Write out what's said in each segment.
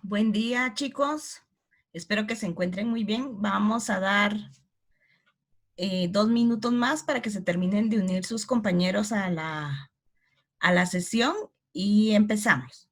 Buen día, chicos. Espero que se encuentren muy bien. Vamos a dar 2 minutos más para que se terminen de unir sus compañeros a la sesión y empezamos.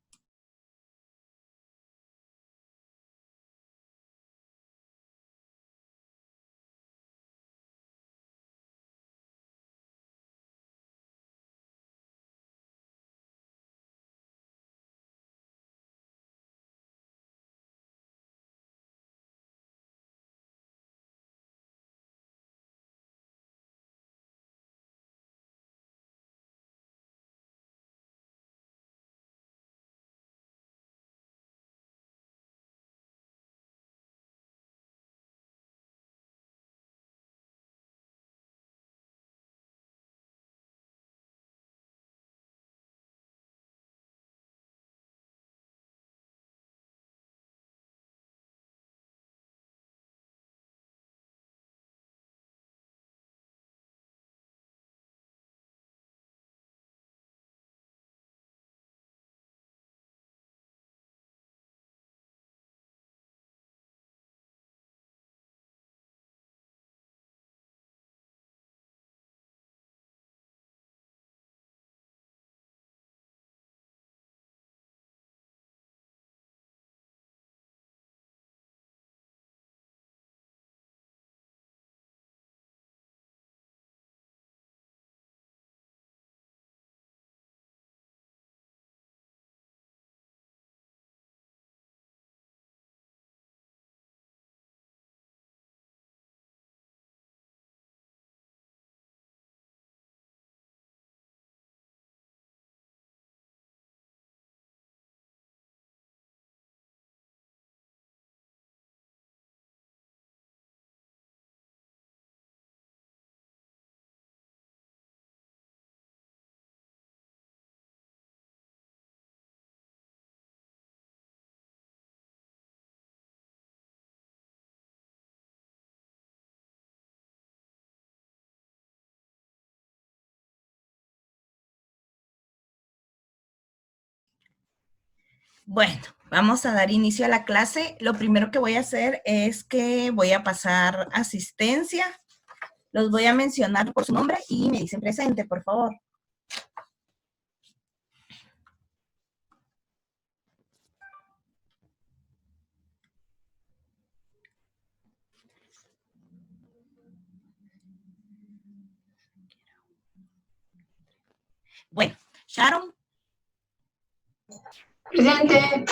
Bueno, vamos a dar inicio a la clase. Lo primero que voy a hacer es que voy a pasar asistencia. Los voy a mencionar por su nombre y me dicen presente, por favor. Bueno, Sharon. Presente.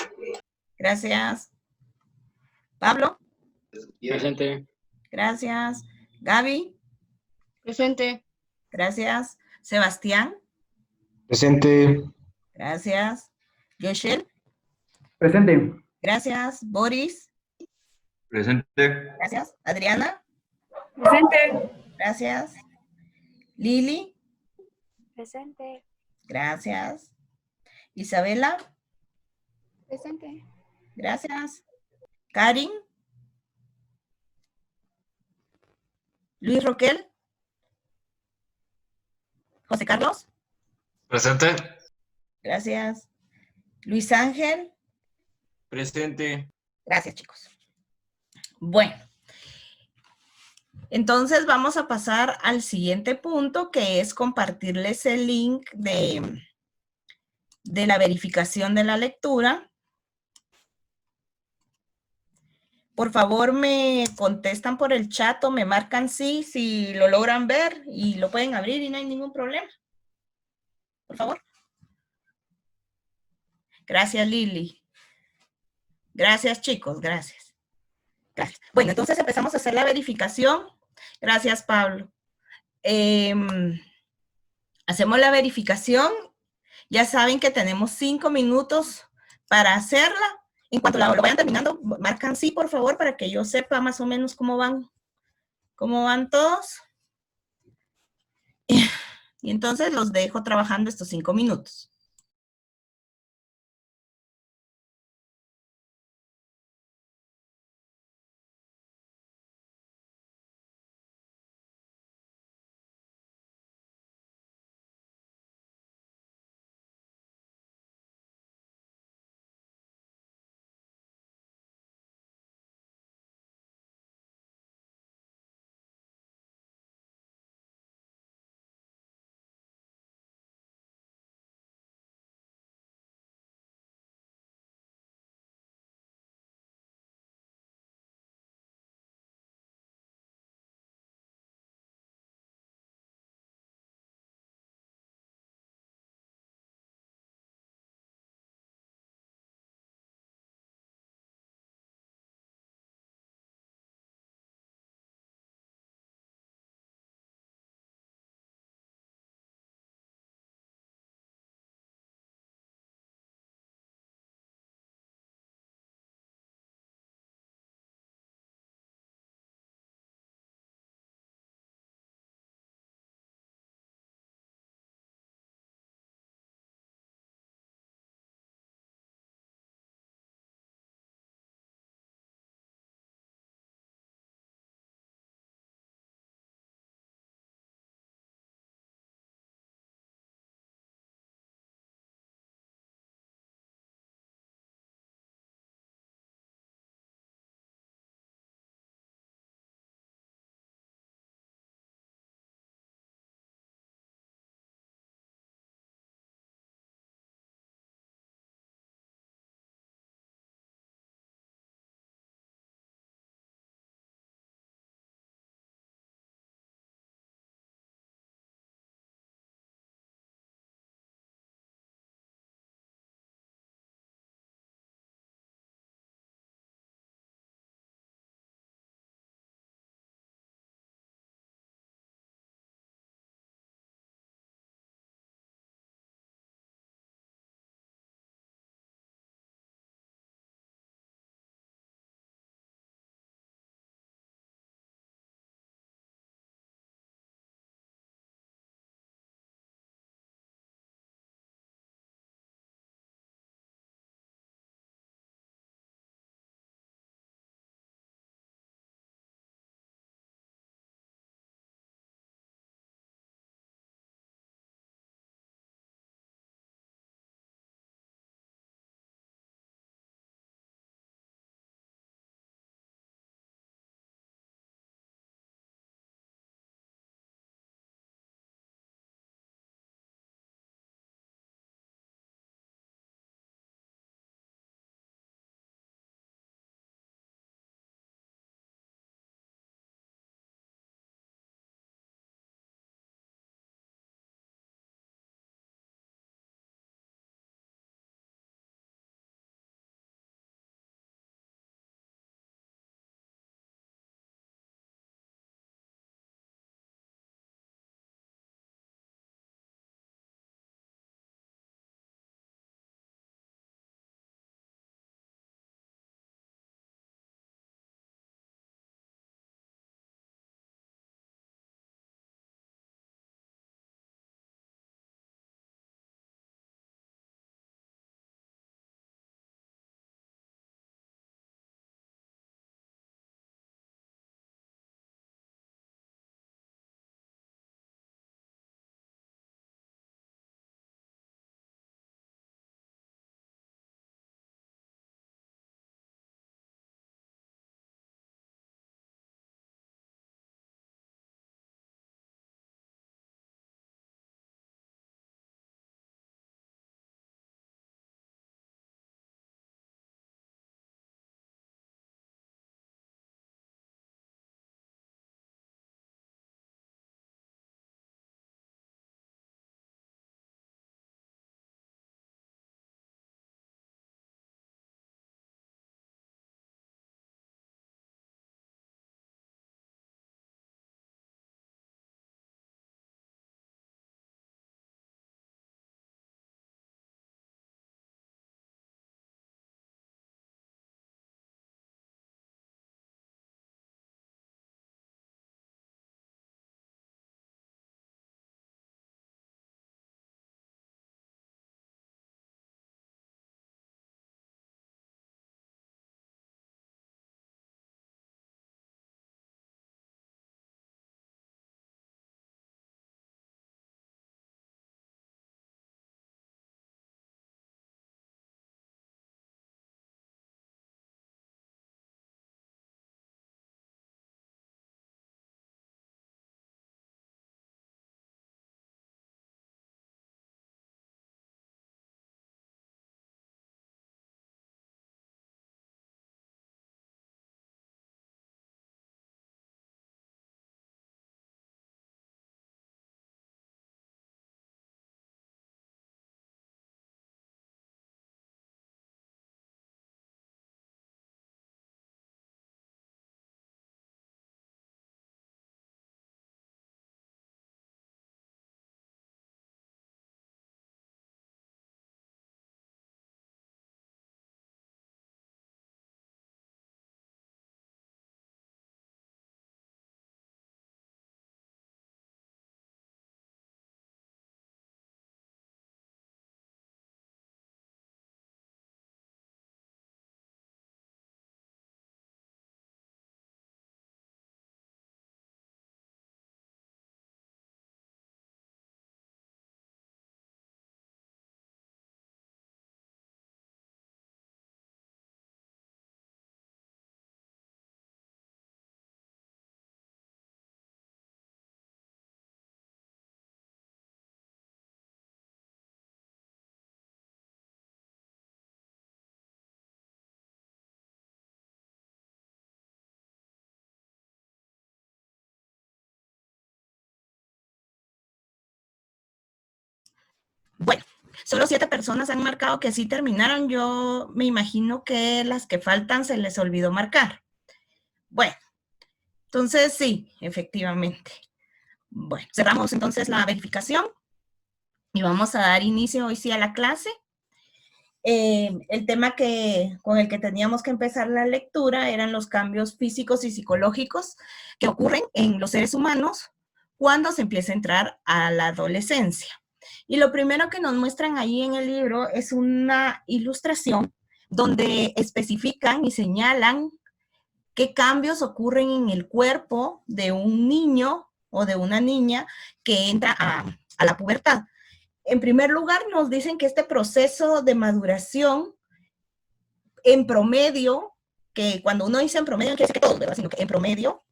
Gracias. Pablo. Presente. Gracias. Gaby. Presente. Gracias. Sebastián. Presente. Gracias. Yoshel. Presente. Gracias. Boris. Presente. Gracias. Adriana. Presente. Gracias. Lili. Presente. Gracias. Isabela. Presente. Gracias. Karin. Luis Roquel. José Carlos. Presente. Gracias. Luis Ángel. Presente. Gracias, chicos. Bueno, entonces vamos a pasar al siguiente punto, que es compartirles el link de la verificación de la lectura. Por favor, me contestan por el chat o me marcan sí, si lo logran ver y lo pueden abrir y no hay ningún problema. Por favor. Gracias, Lili. Gracias, chicos, gracias. Gracias. Bueno, entonces empezamos a hacer la verificación. Gracias, Pablo. Hacemos la verificación. Ya saben que tenemos 5 minutos para hacerla. En cuanto lo vayan terminando, marcan sí, por favor, para que yo sepa más o menos cómo van todos. Y entonces los dejo trabajando estos 5 minutos. Bueno, solo 7 personas han marcado que sí terminaron. Yo me imagino que las que faltan se les olvidó marcar. Bueno, entonces sí, efectivamente. Bueno, cerramos entonces la verificación y vamos a dar inicio hoy sí a la clase. El tema con el que teníamos que empezar la lectura eran los cambios físicos y psicológicos que ocurren en los seres humanos cuando se empieza a entrar a la adolescencia. Y lo primero que nos muestran ahí en el libro es una ilustración donde especifican y señalan qué cambios ocurren en el cuerpo de un niño o de una niña que entra a la pubertad. En primer lugar, nos dicen que este proceso de maduración, en promedio, que cuando uno dice en promedio, no quiere decir que todos, ¿verdad? Sino que en promedio,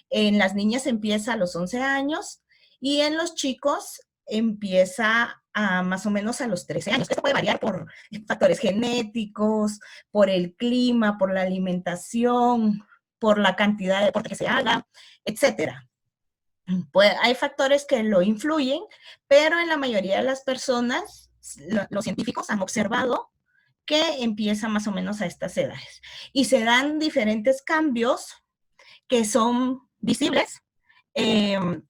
en las niñas empieza a los 11 años y en los chicos empieza más o menos a los 13 años. Esto puede variar por factores genéticos, por el clima, por la alimentación, por la cantidad de deporte que se haga, etcétera. Pues hay factores que lo influyen, pero en la mayoría de las personas, los científicos han observado que empieza más o menos a estas edades. Y se dan diferentes cambios que son visibles,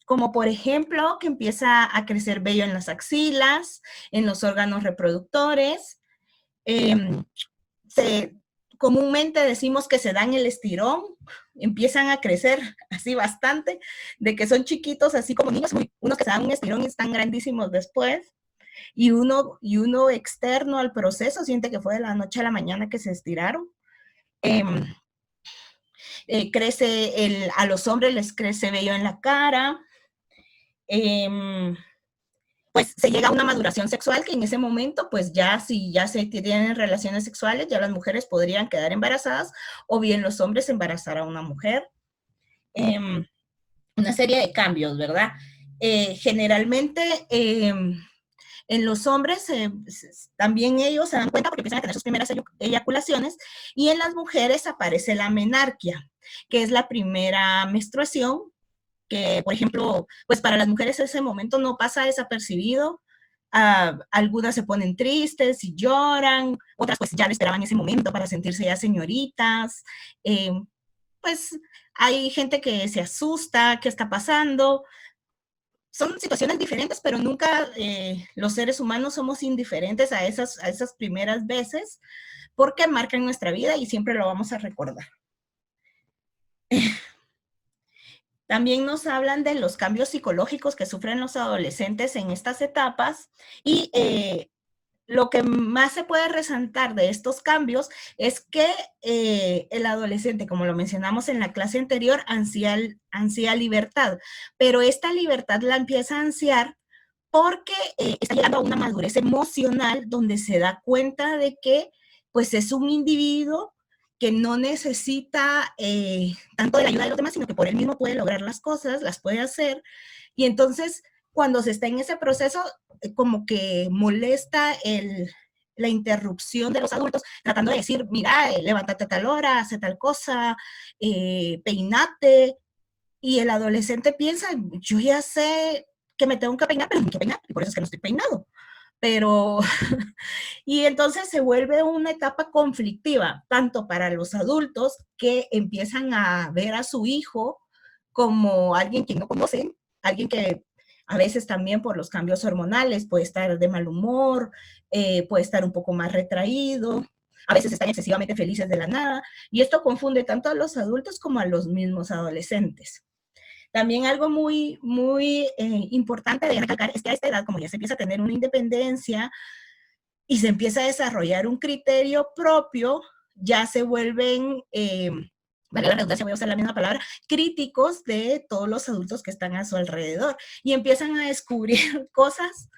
como por ejemplo que empieza a crecer vello en las axilas, en los órganos reproductores. Comúnmente decimos que se dan el estirón, empiezan a crecer así bastante, de que son chiquitos, así como niños, unos que se dan un estirón y están grandísimos después, y uno externo al proceso siente que fue de la noche a la mañana que se estiraron. A los hombres les crece vello en la cara, pues se llega a una maduración sexual que en ese momento, pues ya si ya se tienen relaciones sexuales, ya las mujeres podrían quedar embarazadas o bien los hombres embarazar a una mujer. Una serie de cambios, ¿verdad? Generalmente en los hombres también ellos se dan cuenta porque empiezan a tener sus primeras eyaculaciones y en las mujeres aparece la menarquia, que es la primera menstruación que, por ejemplo, pues para las mujeres ese momento no pasa desapercibido. Algunas se ponen tristes y lloran, otras pues ya no esperaban ese momento para sentirse ya señoritas. Pues hay gente que se asusta, ¿qué está pasando? Son situaciones diferentes, pero nunca los seres humanos somos indiferentes a esas primeras veces porque marcan nuestra vida y siempre lo vamos a recordar. También nos hablan de los cambios psicológicos que sufren los adolescentes en estas etapas y lo que más se puede resaltar de estos cambios es que el adolescente, como lo mencionamos en la clase anterior, ansía libertad, pero esta libertad la empieza a ansiar porque está llegando a una madurez emocional donde se da cuenta de que pues es un individuo que no necesita tanto de la ayuda de los demás, sino que por él mismo puede lograr las cosas, las puede hacer. Y entonces, cuando se está en ese proceso, como que molesta la interrupción de los adultos, tratando de decir, mira, levántate a tal hora, hace tal cosa, peinate. Y el adolescente piensa, yo ya sé que me tengo que peinar, pero no quiero peinar, y por eso es que no estoy peinado. Pero, y entonces se vuelve una etapa conflictiva, tanto para los adultos que empiezan a ver a su hijo como alguien que no conocen, alguien que a veces también por los cambios hormonales puede estar de mal humor, puede estar un poco más retraído, a veces están excesivamente felices de la nada, y esto confunde tanto a los adultos como a los mismos adolescentes. También algo muy, muy importante de recalcar es que a esta edad, como ya se empieza a tener una independencia y se empieza a desarrollar un criterio propio, ya se vuelven, vale la redundancia, voy a usar la misma palabra, críticos de todos los adultos que están a su alrededor y empiezan a descubrir cosas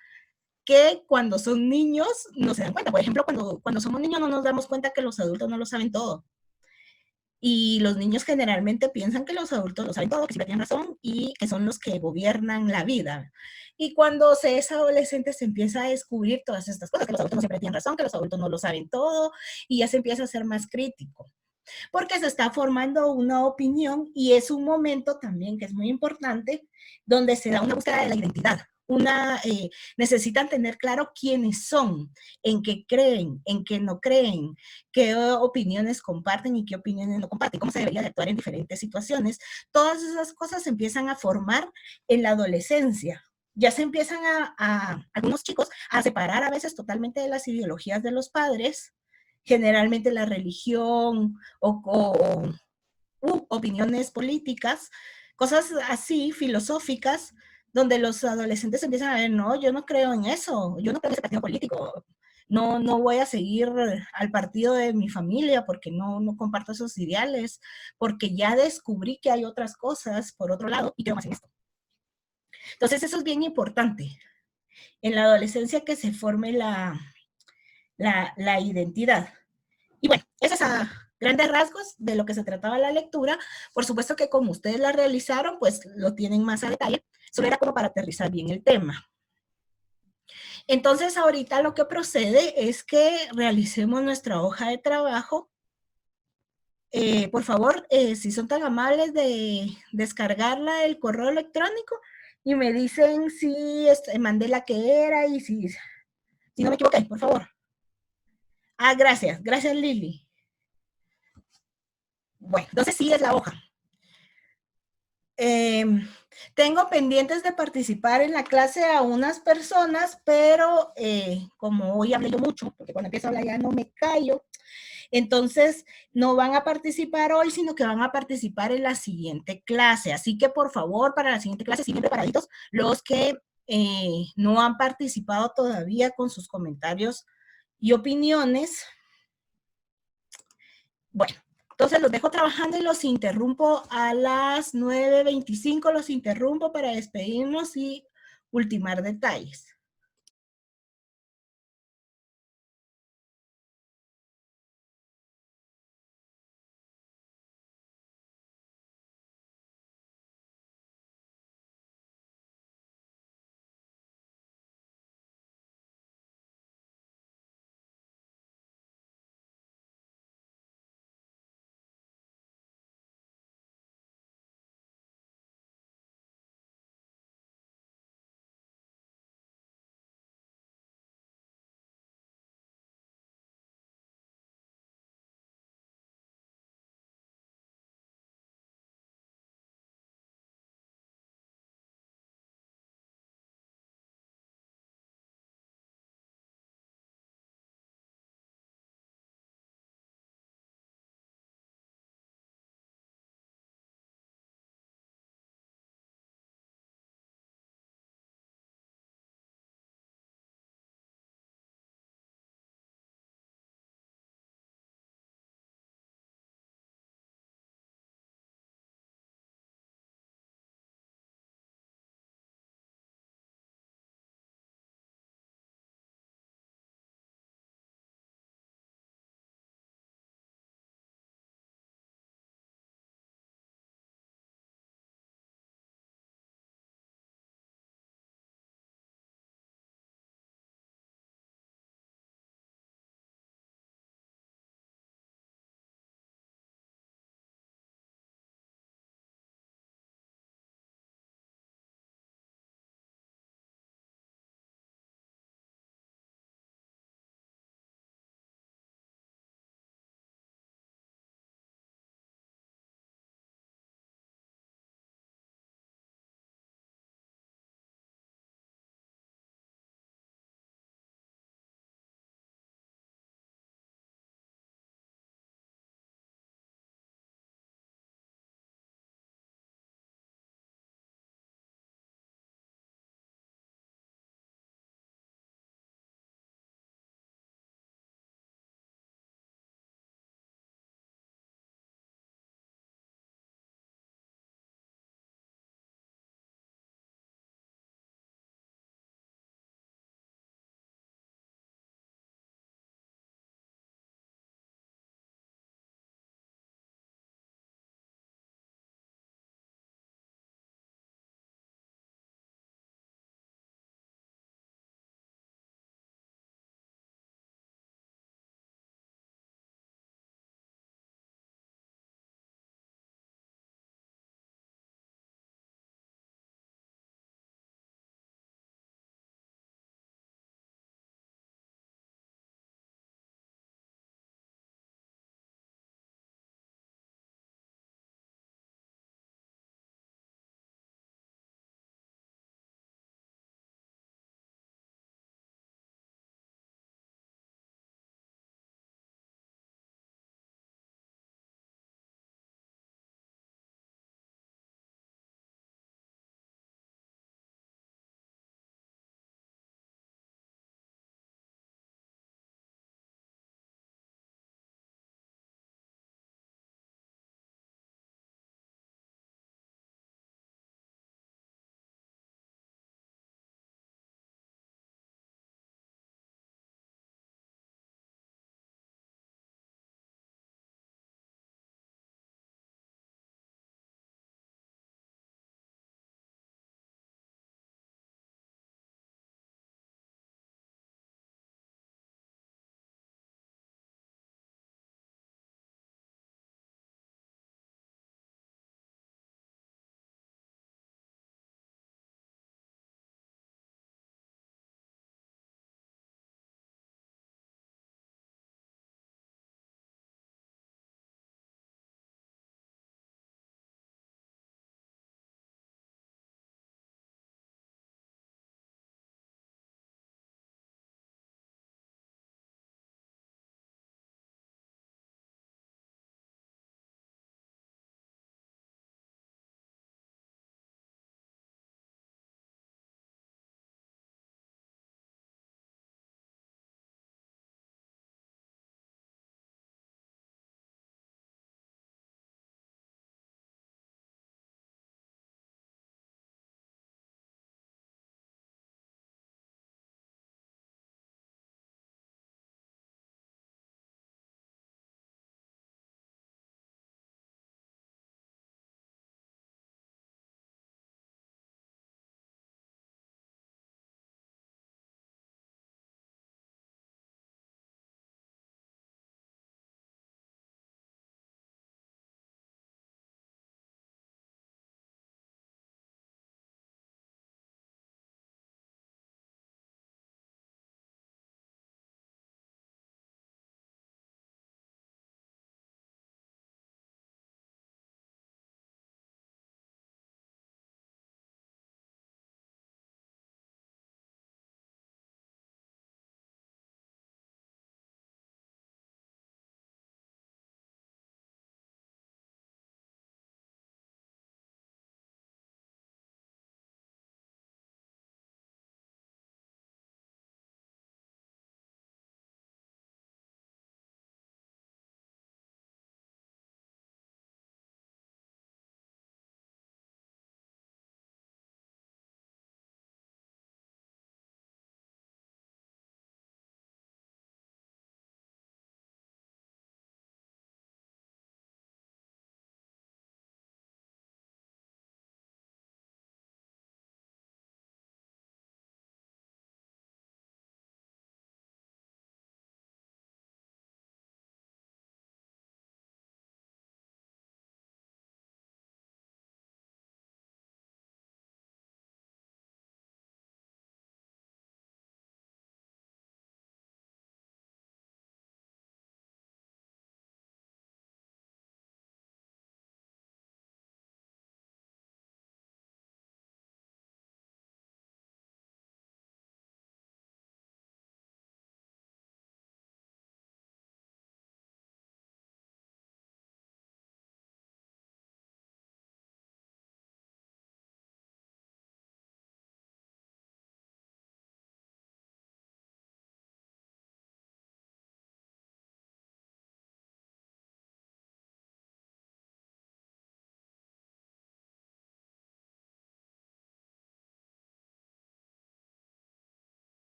que cuando son niños no se dan cuenta. Por ejemplo, cuando somos niños no nos damos cuenta que los adultos no lo saben todo. Y los niños generalmente piensan que los adultos lo saben todo, que siempre tienen razón y que son los que gobiernan la vida. Y cuando se es adolescente se empieza a descubrir todas estas cosas, que los adultos no siempre tienen razón, que los adultos no lo saben todo, y ya se empieza a ser más crítico. Porque se está formando una opinión y es un momento también que es muy importante donde se da una búsqueda de la identidad. necesitan tener claro quiénes son, en qué creen, en qué no creen, qué opiniones comparten y qué opiniones no comparten, cómo se debería de actuar en diferentes situaciones. Todas esas cosas se empiezan a formar en la adolescencia. Ya se empiezan algunos chicos a separar a veces totalmente de las ideologías de los padres, generalmente la religión o opiniones políticas, cosas así, filosóficas, donde los adolescentes empiezan a ver, no, yo no creo en eso, yo no creo en ese partido político, no voy a seguir al partido de mi familia porque no comparto esos ideales, porque ya descubrí que hay otras cosas por otro lado y creo más en esto. Entonces eso es bien importante en la adolescencia, que se forme la identidad. Y bueno, eso es a grandes rasgos de lo que se trataba la lectura. Por supuesto que como ustedes la realizaron, pues lo tienen más a detalle. Solo era como para aterrizar bien el tema. Entonces ahorita lo que procede es que realicemos nuestra hoja de trabajo. Por favor, si son tan amables de descargarla del correo electrónico y me dicen si mandé la que era y si no me equivoqué, por favor. Gracias. Gracias, Lili. Bueno, entonces sí es la hoja. Tengo pendientes de participar en la clase a unas personas, pero como hoy hablé yo mucho, porque cuando empiezo a hablar ya no me callo, entonces no van a participar hoy, sino que van a participar en la siguiente clase. Así que por favor, para la siguiente clase, siguen preparaditos los que no han participado todavía con sus comentarios y opiniones. Bueno, entonces los dejo trabajando y los interrumpo a las 9:25, los interrumpo para despedirnos y ultimar detalles.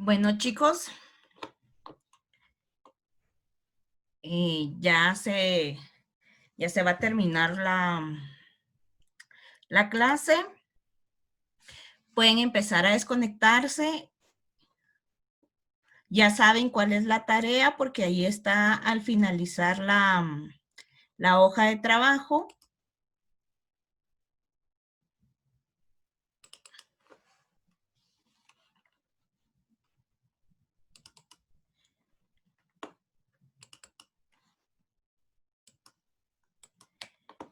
Bueno, chicos, ya se va a terminar la clase. Pueden empezar a desconectarse. Ya saben cuál es la tarea porque ahí está al finalizar la hoja de trabajo.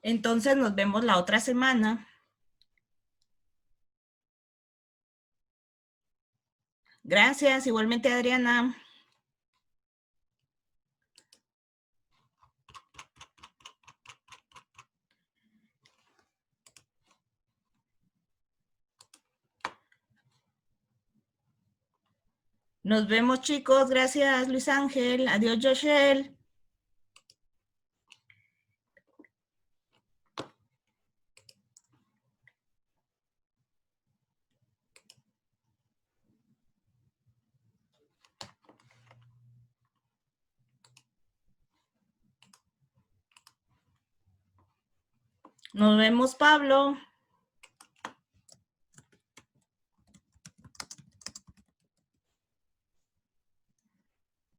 Entonces nos vemos la otra semana. Gracias, igualmente Adriana. Nos vemos, chicos. Gracias, Luis Ángel. Adiós, Joshel. Nos vemos, Pablo.